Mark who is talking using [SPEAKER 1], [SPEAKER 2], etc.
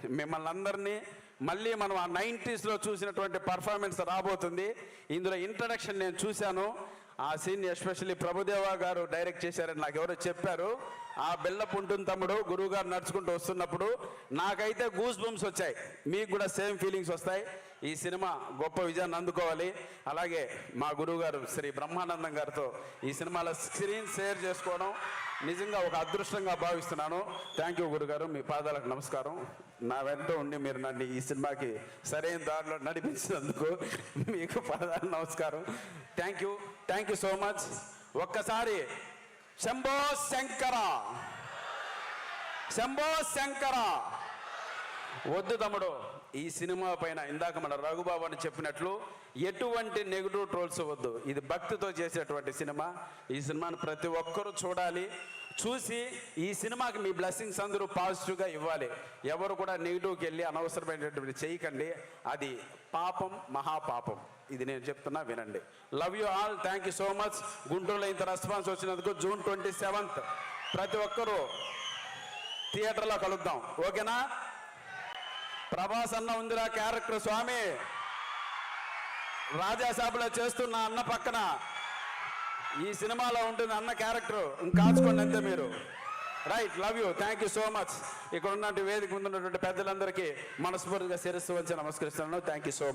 [SPEAKER 1] మిమ్మల్ని అందరినీ మళ్ళీ మనం ఆ 90sలో చూసినటువంటి పర్ఫార్మెన్స్ రాబోతుంది. ఇందులో ఇంట్రడక్షన్ నేను చూశాను. ఆ సీన్ ఎస్పెషల్లీ ప్రభుదేవా గారు డైరెక్ట్ చేశారని నాకు ఎవరో చెప్పారు. ఆ బిల్డప్ ఉంటుంది తమ్ముడు, గురువు గారు నడుచుకుంటూ వస్తున్నప్పుడు నాకైతే గూస్ బంప్స్ వచ్చాయి. మీకు కూడా సేమ్ ఫీలింగ్స్ వస్తాయి. ఈ సినిమా గొప్ప విజయాన్ని అందుకోవాలి. అలాగే మా గురువు గారు శ్రీ బ్రహ్మానందం గారితో ఈ సినిమాలో స్క్రీన్ షేర్ చేసుకోవడం నిజంగా ఒక అదృష్టంగా భావిస్తున్నాను. థ్యాంక్ యూ గురుగారు, మీ పాదాలకు నమస్కారం. నా వెంట ఉండి మీరు నన్ను ఈ సినిమాకి సరైన దారిలో నడిపించినందుకు మీకు పాదాలకు నమస్కారం. Thank you so much. ఒక్కసారి శంభో శంకర, శంభో శంకర. వద్దు తమ్ముడు, ఈ సినిమా పైన ఇందాక మన రఘుబాబు అని చెప్పినట్లు ఎటువంటి నెగిటివ్ ట్రోల్స్ వద్దు. ఇది భక్తితో చేసేటువంటి సినిమా. ఈ సినిమాని ప్రతి ఒక్కరూ చూడాలి. చూసి ఈ సినిమాకి మీ బ్లెస్సింగ్స్ అందరూ పాజిటివ్గా ఇవ్వాలి. ఎవరు కూడా నెగిటివ్కి వెళ్ళి అనవసరమైనటువంటి చేయకండి. అది పాపం, మహాపాపం. ఇది నేను చెప్తున్నా, వినండి. Love you all. Thank you so much. గుంటూరులో ఇంత రెస్పాన్స్ వచ్చినందుకు. June 27th ప్రతి ఒక్కరూ థియేటర్లో కలుద్దాం. ఓకేనా? ప్రభాస్ అన్న ఉందిరా క్యారెక్టర్, స్వామి రాజాసాబులో చేస్తున్న అన్న పక్కన ఈ సినిమాలో ఉంటుంది అన్న క్యారెక్టర్. కాచుకోండి అంతే మీరు. Right. Love you. Thank you so much. ఇక్కడ ఉన్నటువంటి వేదిక ముందున్నటువంటి పెద్దలందరికీ మనస్ఫూర్తిగా శిరస్సు వంచి నమస్కరిస్తున్నాను. Thank you so much.